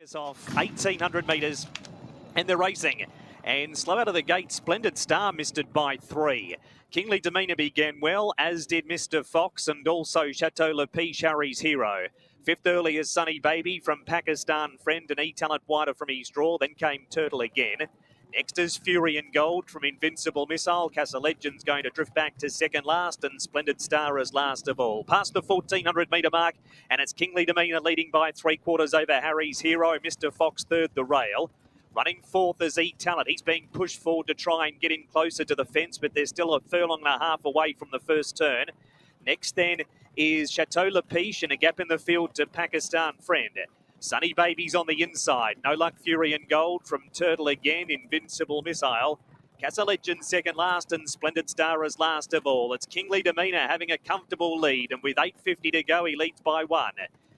It's off 1,800 metres and they're racing. And slow out of the gate, Splendid Star missed it by 3. Kingly Demeanor began well, as did Mr. Fox and also Chateau Le Peche, Harry's Hero. Fifth early is Sunny Baby from Pakistan Friend and E-Talent wider from East Draw. Then came Turtle again. Next is Fury and Gold from Invincible Missile. Castle Legends going to drift back to second last, and Splendid Star is last of all. Past the 1,400 metre mark, and it's Kingly Demeanor leading by 3/4 over Harry's Hero. Mr. Fox third the rail. Running fourth is E-Talent. He's being pushed forward to try and get in closer to the fence, but there's still a furlong and a half away from the first turn. Next then is Chateau Le Peche and a gap in the field to Pakistan Friend. Sunny Baby's on the inside. No Luck, Fury and Gold from Turtle again. Invincible Missile. Castle Legends second last and Splendid Star is last of all. It's Kingly Demeanor having a comfortable lead, and with 8.50 to go, he leads by 1.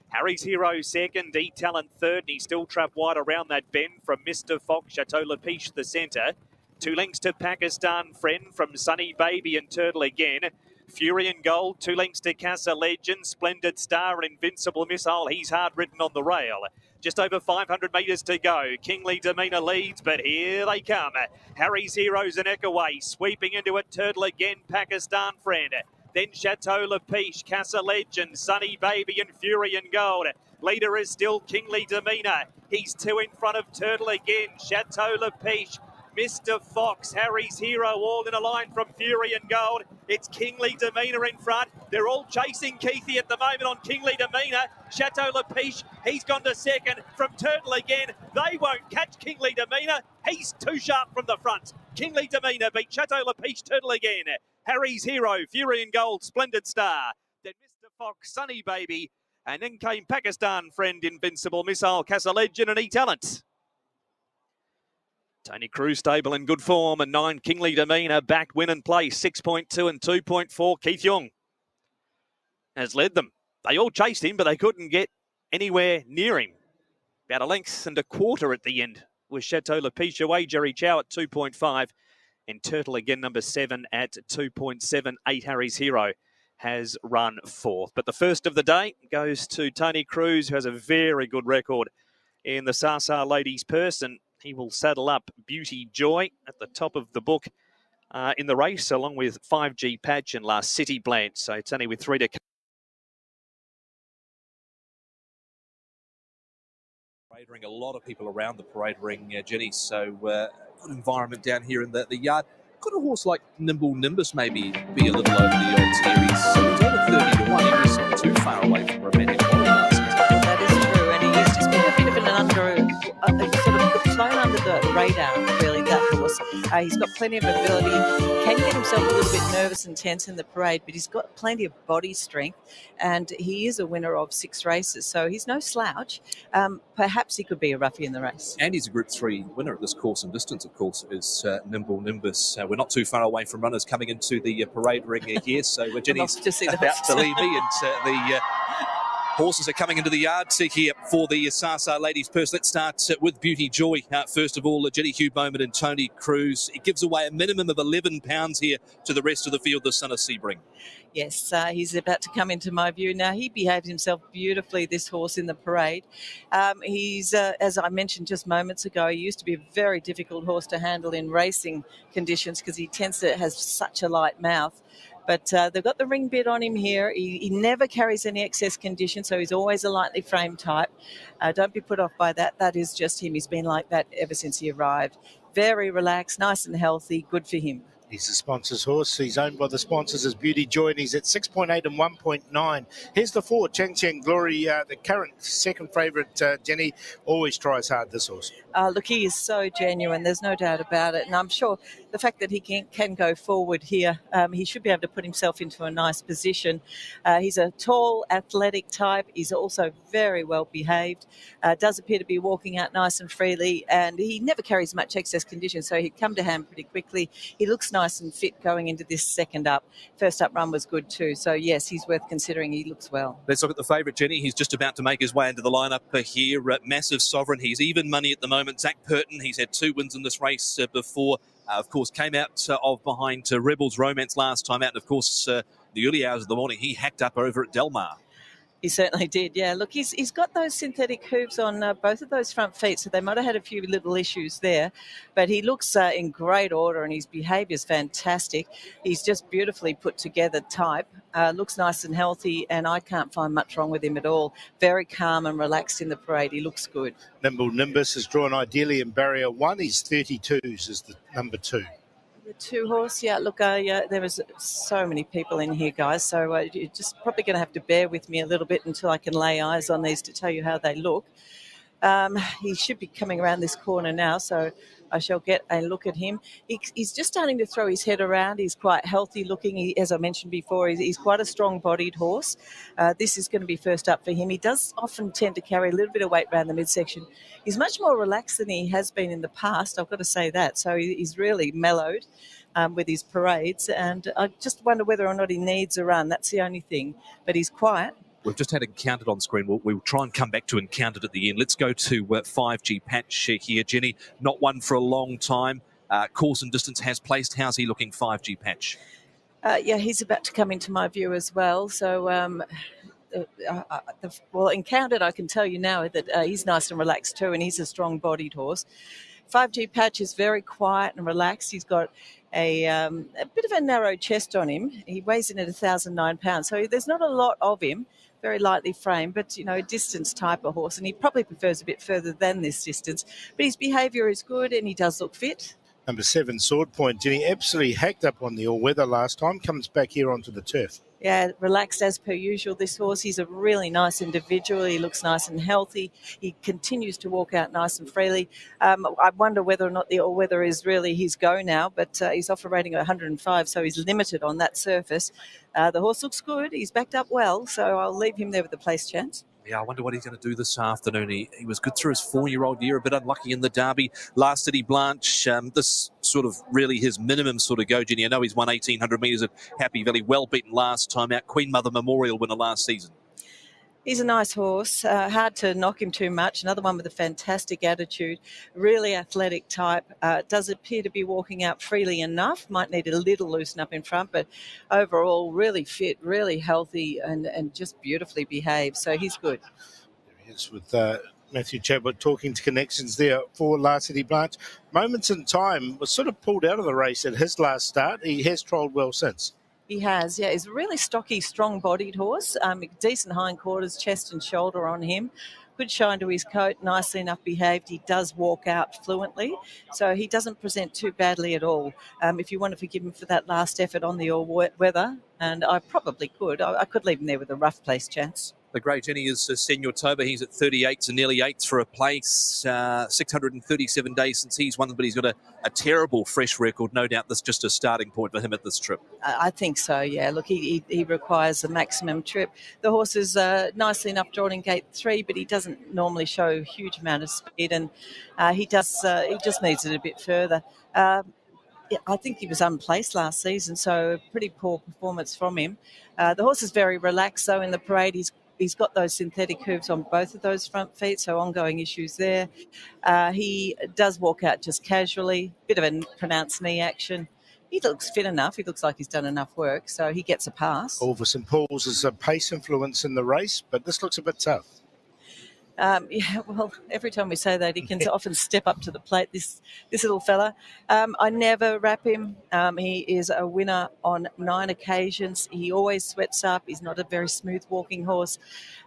Harry's Hero second, E-Talent third, and he's still trapped wide around that bend from Mr. Fox. Chateau Le Peche the centre. 2 lengths to Pakistan Friend from Sunny Baby and Turtle again. Fury and Gold, 2 lengths to Castle Legend, Splendid Star and Invincible Missile. He's hard ridden on the rail. Just over 500 metres to go. Kingly Demeanor leads, but here they come. Harry's Hero's a neck away, sweeping into it. Turtle again, Pakistan Friend. Then Chateau Le Peche, Castle Legend, Sunny Baby and Fury and Gold. Leader is still Kingly Demeanor. He's 2 in front of Turtle again. Chateau Le Peche, Mr. Fox, Harry's Hero, all in a line from Fury and Gold. It's Kingly Demeanor in front. They're all chasing Keithy at the moment on Kingly Demeanor. Chateau Le Peche, he's gone to second from Turtle again. They won't catch Kingly Demeanor. He's too sharp from the front. Kingly Demeanor beat Chateau Le Peche, Turtle again. Harry's Hero, Fury and Gold, Splendid Star. Then Mr. Fox, Sunny Baby. And then came Pakistan Friend, Invincible Missile, Castle Legend and E-Talent. Tony Cruz stable in good form, and 9 Kingly Demeanor backed win and place 6.2 and 2.4. Keith Young has led them. They all chased him, but they couldn't get anywhere near him. About 1.25 lengths at the end was Chateau Le Peche away. Jerry Chow at 2.5, and Turtle again number 7 at 2.78. Harry's Hero has run 4th. But the first of the day goes to Tony Cruz, who has a very good record in the Sasa Ladies Purse, and he will saddle up Beauty Joy at the top of the book in the race, along with 5G Patch and last City Blanche. So Tony with 3 to come. Parade ring, a lot of people around the parade ring, Jenny. So good environment down here in the yard. Could a horse like Nimble Nimbus maybe be a little over the odds here? He's over 30 to 1. He was not too far away from Romantic Glory last time. Well, that is true, and he's just been a bit of an sort of flown under the radar, really, that horse. He's got plenty of ability, can get himself a little bit nervous and tense in the parade, but he's got plenty of body strength, and he is a winner of 6 races, so he's no slouch. Perhaps he could be a roughie in the race. And he's a Group 3 winner at this course and distance, of course, is Nimble Nimbus. We're not too far away from runners coming into the parade ring here, so Jenny's about to leave me, and the horses are coming into the yard here for the Sasa Ladies Purse. Let's start with Beauty Joy. First of all, Jenny Hugh Bowman and Tony Cruz. It gives away a minimum of £11 here to the rest of the field, the son of Sebring. Yes, he's about to come into my view. Now, he behaved himself beautifully, this horse, in the parade. He's, as I mentioned just moments ago, he used to be a very difficult horse to handle in racing conditions because he tends to have such a light mouth. But they've got the ring bit on him here. He never carries any excess condition, so he's always a lightly framed type. Don't be put off by that. That is just him. He's been like that ever since he arrived. Very relaxed, nice and healthy, good for him. He's the sponsor's horse. He's owned by the sponsors as Beauty Joy, and he's at 6.8 and 1.9. Here's the 4, Chancheng Glory, the current second favourite. Jenny always tries hard, this horse. Look, he is so genuine. There's no doubt about it. And I'm sure the fact that he can go forward here, he should be able to put himself into a nice position. He's a tall, athletic type. He's also very well behaved. Does appear to be walking out nice and freely, and he never carries much excess condition, so he'd come to hand pretty quickly. He looks nice and fit going into this second up. First up run was good too. So, yes, he's worth considering. He looks well. Let's look at the favourite, Jenny. He's just about to make his way into the lineup here. Massive Sovereign. He's even money at the moment. Zach Purton, he's had 2 wins in this race before. Of course, came out of behind Rebels Romance last time out. And, of course, the early hours of the morning, he hacked up over at Del Mar. He certainly did, yeah. Look, he's got those synthetic hooves on both of those front feet, so they might have had a few little issues there. But he looks in great order, and his behaviour's fantastic. He's just beautifully put together type. Looks nice and healthy, and I can't find much wrong with him at all. Very calm and relaxed in the parade. He looks good. Nimble Nimbus is drawn ideally in barrier 1. He's 32s as the number 2. The 2 horse, yeah. Look, there is so many people in here, guys. So you're just probably going to have to bear with me a little bit until I can lay eyes on these to tell you how they look. He should be coming around this corner now, so I shall get a look at him. He's just starting to throw his head around. He's quite healthy looking. As I mentioned before, he's quite a strong-bodied horse. This is going to be first up for him. He does often tend to carry a little bit of weight around the midsection. He's much more relaxed than he has been in the past, I've got to say that. So he's really mellowed with his parades, and I just wonder whether or not he needs a run. That's the only thing. But he's quiet. We've just had Encountered on screen. We'll try and come back to Encountered at the end. Let's go to 5G Patch here, Jenny. Not one for a long time. Course and distance has placed. How's he looking, 5G Patch? Yeah, he's about to come into my view as well. So, Encountered, I can tell you now that he's nice and relaxed too, and he's a strong-bodied horse. 5G Patch is very quiet and relaxed. He's got a bit of a narrow chest on him. He weighs in at 1,009 pounds, so there's not a lot of him. Very lightly framed, but, a distance type of horse, and he probably prefers a bit further than this distance. But his behaviour is good, and he does look fit. Number 7, Sword Point. Jenny absolutely hacked up on the all-weather last time, comes back here onto the turf. Yeah, relaxed as per usual, this horse. He's a really nice individual. He looks nice and healthy. He continues to walk out nice and freely. I wonder whether or not the all-weather is really his go now, but he's off a rating of 105, so he's limited on that surface. The horse looks good. He's backed up well, so I'll leave him there with the place chance. Yeah, I wonder what he's going to do this afternoon. He was good through his 4-year-old year, a bit unlucky in the Derby. Last City Blanche, this sort of really his minimum sort of go, Jenny. I know he's won 1,800 metres at Happy Valley, well beaten last time out. Queen Mother Memorial winner last season. He's a nice horse, hard to knock him too much. Another one with a fantastic attitude, really athletic type. Does appear to be walking out freely enough. Might need a little loosen up in front, but overall really fit, really healthy, and just beautifully behaved. So he's good. There he is with Matthew Chadwick talking to connections there for La City Blanche. Moments in Time was sort of pulled out of the race at his last start. He has trolled well since. He has, yeah. He's a really stocky, strong-bodied horse. Decent hindquarters, chest and shoulder on him. Good shine to his coat, nicely enough behaved. He does walk out fluently, so he doesn't present too badly at all. If you want to forgive him for that last effort on the all-weather, and I probably could, I could leave him there with a rough place chance. The great Jenny is Senor Toba. He's at 38s and nearly 8s for a place. 637 days since he's won, but he's got a terrible fresh record. No doubt that's just a starting point for him at this trip. I think so, yeah. Look, he requires the maximum trip. The horse is nicely enough drawn in gate 3, but he doesn't normally show a huge amount of speed, and he just needs it a bit further. I think he was unplaced last season, so a pretty poor performance from him. The horse is very relaxed, though, in the parade. He's got those synthetic hooves on both of those front feet, so ongoing issues there. He does walk out just casually, bit of a pronounced knee action. He looks fit enough. He looks like he's done enough work, so he gets a pass. All for St Paul's is a pace influence in the race, but this looks a bit tough. Yeah, well, every time we say that, he can often step up to the plate, this little fella. I never wrap him. He is a winner on 9 occasions. He always sweats up. He's not a very smooth walking horse,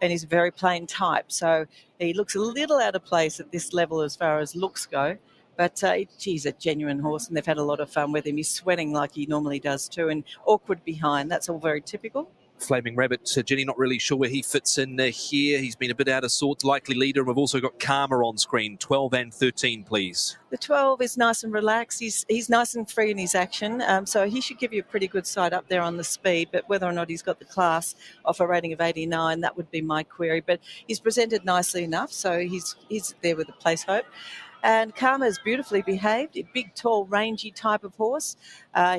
and he's a very plain type. So he looks a little out of place at this level as far as looks go. But he's a genuine horse, and they've had a lot of fun with him. He's sweating like he normally does too, and awkward behind. That's all very typical. Flaming Rabbit, Jenny, not really sure where he fits in here. He's been a bit out of sorts, likely leader. And we've also got Karma on screen, 12 and 13, please. The 12 is nice and relaxed. He's nice and free in his action, so he should give you a pretty good side up there on the speed, but whether or not he's got the class off a rating of 89, that would be my query. But he's presented nicely enough, so he's there with the place hope. And Karma is beautifully behaved, a big, tall, rangy type of horse.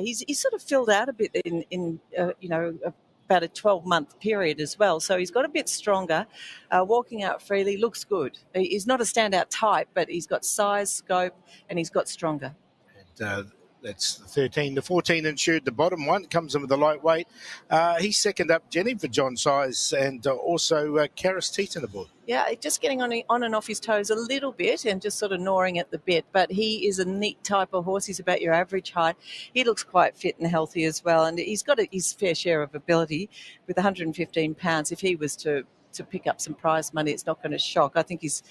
He's sort of filled out a bit in about a 12-month period as well. So he's got a bit stronger, walking out freely, looks good. He's not a standout type, but he's got size, scope, and he's got stronger. And That's the 13. The 14 Ensued, the bottom one, comes in with the lightweight. He's second up, Jenny, for John Size, and also Karis Teeton aboard. Yeah, just getting on and off his toes a little bit and just sort of gnawing at the bit. But he is a neat type of horse. He's about your average height. He looks quite fit and healthy as well. And he's got his fair share of ability with 115 pounds. If he was to pick up some prize money, it's not going to shock. I think he's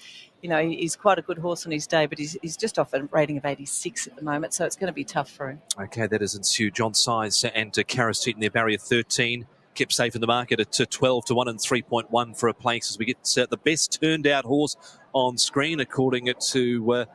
quite a good horse on his day, but he's just off a rating of 86 at the moment, so it's going to be tough for him. Okay, that is Ensued. John Size and Karis Teeton, their barrier 13. Kept safe in the market at 12 to 1 and 3.1 for a place as we get the best turned out horse on screen, according to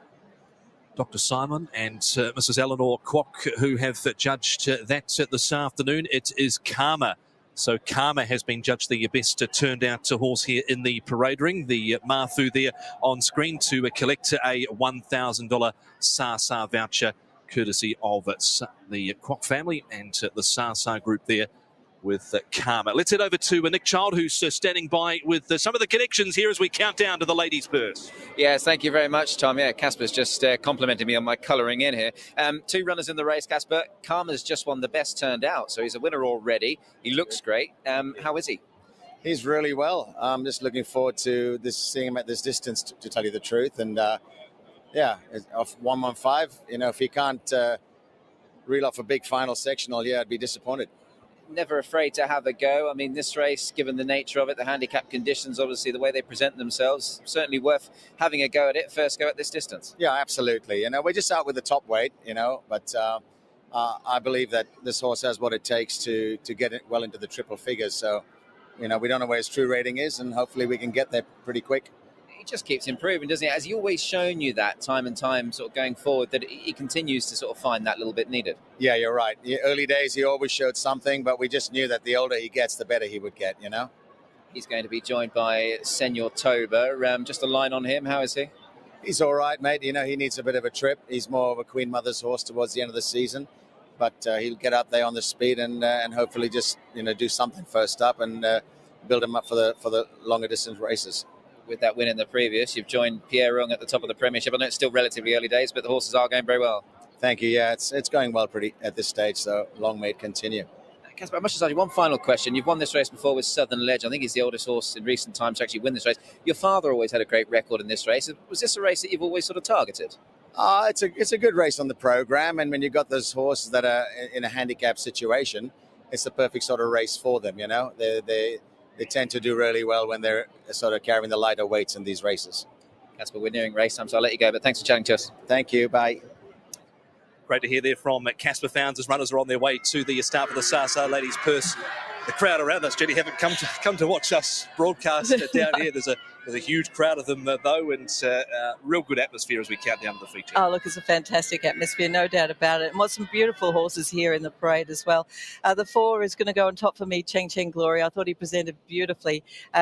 Dr. Simon and Mrs. Eleanor Kwok, who have judged that this afternoon. It is Karma. So Karma has been judged the best turned out horse here in the parade ring. The Marthu there on screen to collect a $1,000 Sa voucher, courtesy of the Kwok family and the Sa group there with Karma. Let's head over to Nick Child, who's standing by with some of the connections here as we count down to the ladies' purse. Yes, thank you very much, Tom. Yeah, Casper's just complimented me on my colouring in here. Two runners in the race, Casper. Karma's just won the best turned out, so he's a winner already. He looks great. How is he? He's really well. I'm just looking forward to seeing him at this distance, to tell you the truth. And off 115, if he can't reel off a big final sectional, I'd be disappointed. Never afraid to have a go. I mean, this race, given the nature of it, the handicap conditions, obviously the way they present themselves, certainly worth having a go at it. First go at this distance. Yeah, absolutely. We're just out with the top weight, but I believe that this horse has what it takes to get it well into the triple figures. So, we don't know where his true rating is, and hopefully we can get there pretty quick. He just keeps improving, doesn't he? Has he always shown you that time and time sort of going forward, that he continues to sort of find that little bit needed? Yeah, you're right. Early days, he always showed something, but we just knew that the older he gets, the better he would get, He's going to be joined by Senor Toba. Just a line on him. How is he? He's all right, mate. He needs a bit of a trip. He's more of a Queen Mother's horse towards the end of the season, but he'll get up there on the speed and hopefully just, do something first up and build him up for the longer distance races. With that win in the previous, you've joined Pierre Rung at the top of the Premiership. I know it's still relatively early days, but the horses are going very well. Thank you. Yeah, it's going well pretty at this stage, so long may it continue. Casper, I must just ask you one final question. You've won this race before with Southern Ledge. I think he's the oldest horse in recent times to actually win this race. Your father always had a great record in this race. Was this a race that you've always sort of targeted? It's a good race on the program, and when you've got those horses that are in a handicap situation, it's the perfect sort of race for them. They tend to do really well when they're sort of carrying the lighter weights in these races. Casper, we're nearing race time, so I'll let you go, but thanks for chatting to us. Thank you. Bye. Great to hear there from Casper Founds as runners are on their way to the start of the Sa ladies' purse. The crowd around us, Jenny, haven't come to watch us broadcast down here. There's a huge crowd of them, though, and real good atmosphere as we count down to the feature. Oh, look, it's a fantastic atmosphere, no doubt about it. And what some beautiful horses here in the parade as well. The 4 is going to go on top for me, Chancheng Glory. I thought he presented beautifully.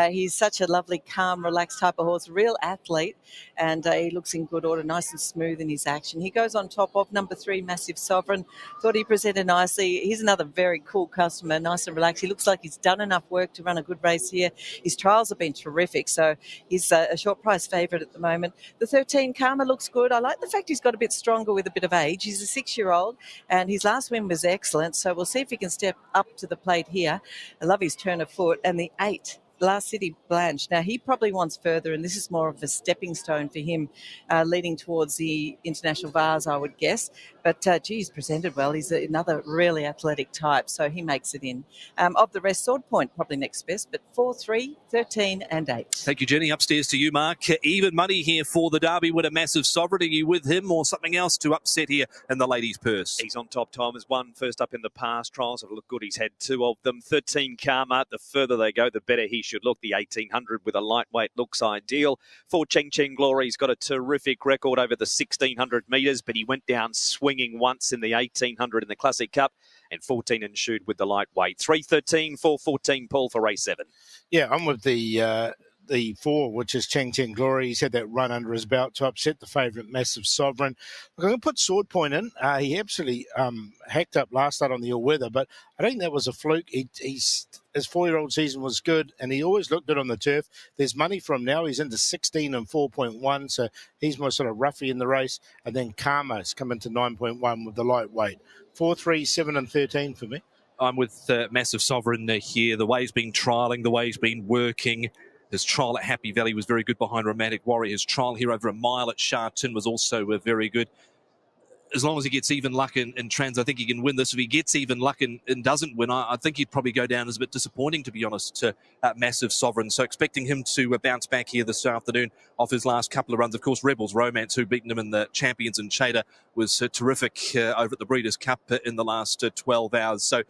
He's such a lovely, calm, relaxed type of horse, real athlete, and he looks in good order, nice and smooth in his action. He goes on top of number 3, Massive Sovereign. Thought he presented nicely. He's another very cool customer, nice and relaxed. He looks like he's done enough work to run a good race here. His trials have been terrific, so he's a short price favourite at the moment. The 13, Karma, looks good. I like the fact he's got a bit stronger with a bit of age. He's a 6-year-old, and his last win was excellent, so we'll see if he can step up to the plate here. I love his turn of foot. And the 8, last City Blanche. Now, he probably wants further, and this is more of a stepping stone for him, leading towards the international vase, I would guess. But, he's presented well. He's another really athletic type, so he makes it in. Of the rest, Sword Point, probably next best, but 4, 3, 13 and 8. Thank you, Jenny. Upstairs to you, Mark. Even money here for the Derby with a Massive Sovereign. Are you with him or something else to upset here in the ladies' purse? He's on top. Time has won first up in the past trials. Have looked good. He's had 2 of them. 13, Karma. The further they go, the better he should look. The 1800 with a lightweight looks ideal. 4, Chancheng Glory. He's got a terrific record over the 1600 metres, but he went down swinging once in the 1800 in the Classic Cup. And 14, Ensued with the lightweight. 3, 13, 4, 14, Paul for race 7. Yeah, I'm with the the 4, which is Chancheng Glory. He's had that run under his belt to upset the favourite, Massive Sovereign. Look, I'm going to put Sword Point in. He absolutely hacked up last start on the all-weather, but I think that was a fluke. His 4-year-old season was good, and he always looked good on the turf. There's money from now. He's into 16 and 4.1, so he's more sort of roughy in the race. And then Karma's come into 9.1 with the lightweight. 4, 3, 7 and 13 for me. I'm with Massive Sovereign here. The way he's been trialling, the way he's been working. His trial at Happy Valley was very good behind Romantic Warrior. His trial here over a mile at Sharton was also very good. As long as he gets even luck in trans, I think he can win this. If he gets even luck and doesn't win, I think he'd probably go down as a bit disappointing, to be honest, to Massive Sovereign. So expecting him to bounce back here this afternoon off his last couple of runs. Of course, Rebels Romance, who beaten him in the Champions and Chater, was terrific over at the Breeders' Cup in the last 12 hours. So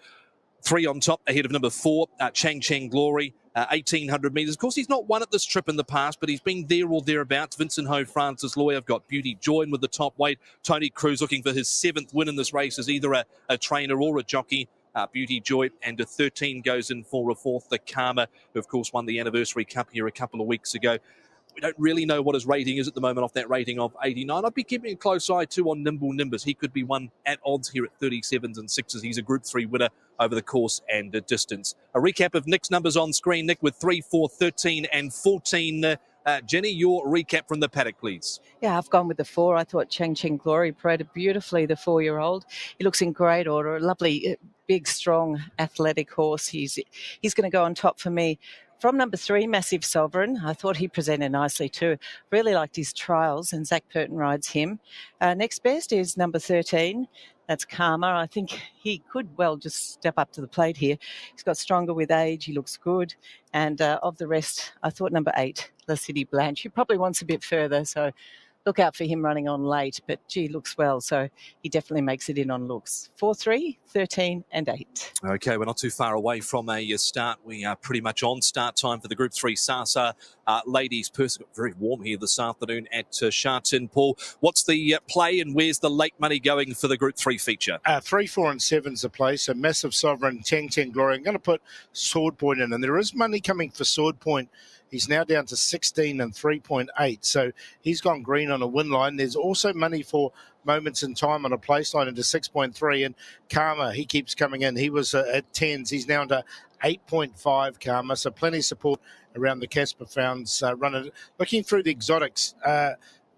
3 on top ahead of number 4, Chancheng Glory, 1,800 metres. Of course, he's not won at this trip in the past, but he's been there or thereabouts. Vincent Ho, Francis Loy, I've got Beauty Joy with the top weight. Tony Cruz looking for his 7th win in this race as either a trainer or a jockey. Beauty Joy, and a 13 goes in for a 4th. The Karma, who of course won the Anniversary Cup here a couple of weeks ago. We don't really know what his rating is at the moment off that rating of 89. I'd be keeping a close eye too on Nimble Nimbus. He could be one at odds here at 37s and 6s. He's a Group 3 winner over the course and distance. A recap of Nick's numbers on screen, Nick, with 3, 4, 13 and 14. Jenny, your recap from the paddock, please. Yeah, I've gone with the 4. I thought Chancheng Glory paraded beautifully, the 4-year-old. He looks in great order, a lovely, big, strong, athletic horse. He's going to go on top for me. From number 3, Massive Sovereign, I thought he presented nicely too. Really liked his trials, and Zach Purton rides him. Next best is number 13. That's Karma. I think he could well just step up to the plate here. He's got stronger with age. He looks good. And of the rest, I thought number 8, the City Blanche. He probably wants a bit further, so look out for him running on late. But, gee, looks well, so he definitely makes it in on looks. 4, 3, 13 and 8. Okay, we're not too far away from a start. We are pretty much on start time for the Group 3 Sasa Ladies Purse. Very warm here this afternoon at Sharton. Paul, what's the play and where's the late money going for the Group 3 feature? 3, 4 and 7's the play. So Massive Sovereign, Chancheng Glory. I'm going to put Sword Point in, and there is money coming for Sword Point. He's now down to 16 and 3.8. So he's gone green on a win line. There's also money for Moments in Time on a place line into 6.3. And Karma, he keeps coming in. He was at 10s. He's now to 8.5, Karma. So plenty of support around the Casper Founds runner. Looking through the exotics,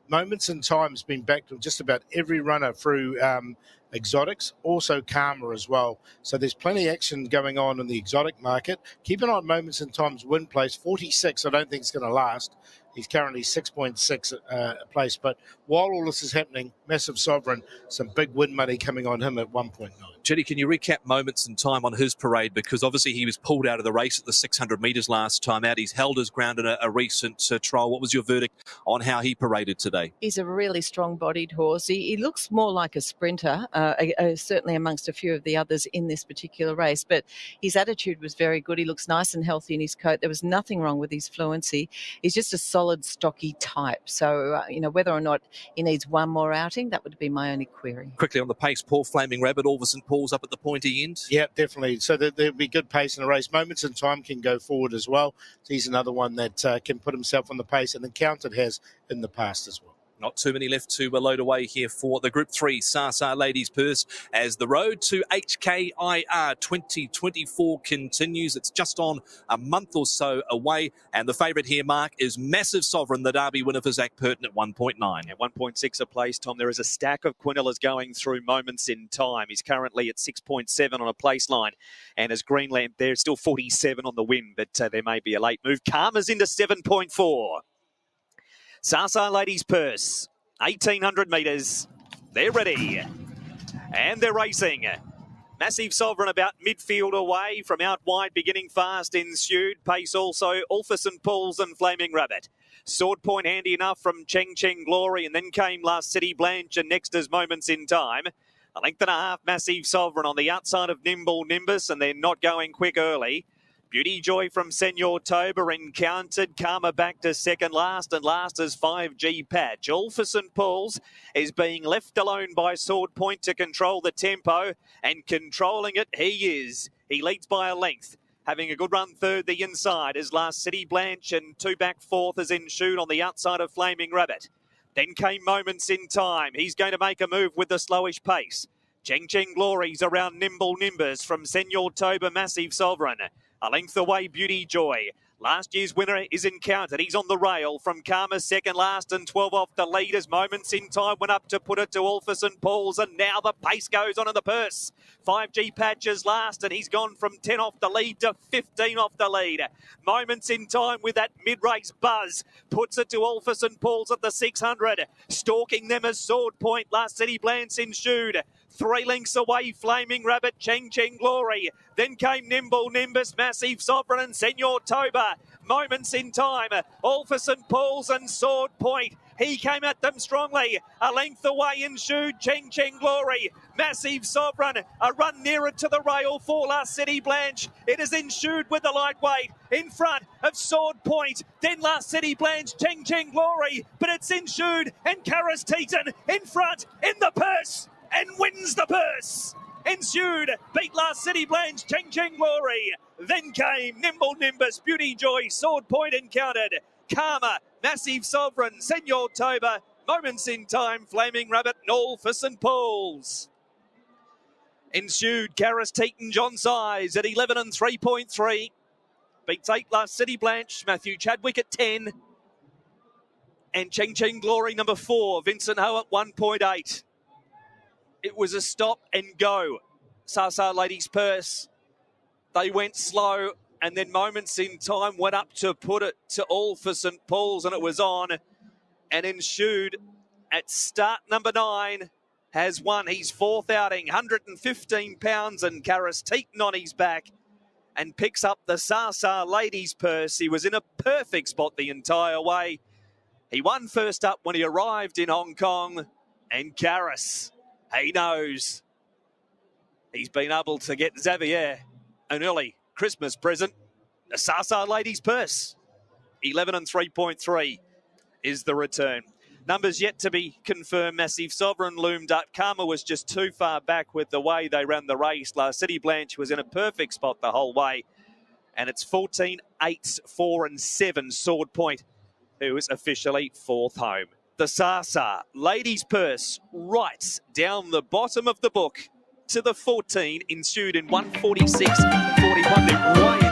Moments in Time has been backed with just about every runner through exotics, also Karma as well. So there's plenty of action going on in the exotic market. Keep an eye on Moments in Time's win place, 46. I don't think it's going to last. He's currently 6.6 place. But while all this is happening, Massive Sovereign, some big win money coming on him at 1.9. Jenny, can you recap Moments in Time on his parade? Because obviously he was pulled out of the race at the 600 metres last time out. He's held his ground in a recent trial. What was your verdict on how he paraded today? He's a really strong-bodied horse. He looks more like a sprinter, certainly amongst a few of the others in this particular race. But his attitude was very good. He looks nice and healthy in his coat. There was nothing wrong with his fluency. He's just a solid, stocky type. So, whether or not he needs one more outing, that would be my only query. Quickly on the pace, Paul, Flaming Rabbit, all of St Paul's up at the pointy end. Yeah, definitely. So there'll be good pace in the race. Moments in Time can go forward as well. So he's another one that can put himself on the pace, and Encountered has in the past as well. Not too many left to load away here for the Group 3 Sasa Ladies Purse as the road to HKIR 2024 continues. It's just on a month or so away. And the favourite here, Mark, is Massive Sovereign, the Derby winner for Zach Purton at 1.9. At 1.6 a place, Tom, there is a stack of QUINELLAs going through Moments in Time. He's currently at 6.7 on a place line. And as Greenland, there's still 47 on the win, but there may be a late move. Karma's into 7.4. Sasa Ladies Purse, 1,800 metres. They're ready. And they're racing. Massive Sovereign about midfield away from out wide, beginning fast. Ensued. Pace also. Ulfison Pools and Flaming Rabbit. Sword Point handy enough from Chancheng Glory, and then came last City Blanche, and next is Moments in Time. A length and a half, Massive Sovereign on the outside of Nimble Nimbus, and they're not going quick early. Beauty Joy from Senor Tober, Encountered. Karma back to second last, and last is 5G Patch. Ulfison Pools is being left alone by Sword Point to control the tempo, and controlling it he is. He leads by a length. Having a good run third, the inside is last City Blanche, and 2 back fourth is Ensued on the outside of Flaming Rabbit. Then came Moments in Time. He's going to make a move with the slowish pace. Chancheng Glory's around Nimble Nimbus from Senor Toba, Massive Sovereign. A length away, Beauty Joy. Last year's winner is Encountered. He's on the rail from Karma second last and 12 off the lead as Moments in Time went up to put it to Alpha St. Paul's, and now the pace goes on in the purse. 5G Patches last, and he's gone from 10 off the lead to 15 off the lead. Moments in Time with that mid-race buzz puts it to Alpha St. Paul's at the 600. Stalking them as Sword Point, last City Blanche Ensued. 3 lengths away, Flaming Rabbit, Chancheng Glory. Then came Nimble Nimbus, Massive Sovereign and Senor Toba. Moments in Time, Alpha St. Paul's and Sword Point. He came at them strongly. A length away, Ensued, Chancheng Glory. Massive Sovereign, a run nearer to the rail for last City Blanche. It is Ensued with the lightweight in front of Sword Point. Then last City Blanche, Chancheng Glory. But it's Ensued and Karis Teton in front in the purse and wins the purse. Ensued beat last City Blanche, Chancheng Glory. Then came Nimble Nimbus, Beauty Joy, Sword Point Encountered. Karma, Massive Sovereign, Senor Toba, Moments in Time, Flaming Rabbit, and all for St. Paul's. Ensued, Karis Teton, John Size at 11 and 3.3. Beats 8 last City Blanche, Matthew Chadwick at 10. And Chancheng Glory number 4, Vincent Ho at 1.8. It was a stop and go. Sasa Ladies Purse. They went slow, and then Moments in Time went up to put it to all for St. Paul's, and it was on. And Ensued at start number 9 has won his 4th outing, 115 pounds, and Karis Teton on his back, and picks up the Sasa Ladies Purse. He was in a perfect spot the entire way. He won first up when he arrived in Hong Kong, and Karis, he knows he's been able to get Xavier an early Christmas present. The Sasa Ladies Purse, 11 and 3.3 is the return. Numbers yet to be confirmed. Massive Sovereign loomed up. Karma was just too far back with the way they ran the race. Last City Blanche was in a perfect spot the whole way. And it's 14, 8, 4 and 7 Sword Point, who is officially 4th home. The Sasa Ladies Purse right down the bottom of the book to the 14, Ensued in 146.41. They're way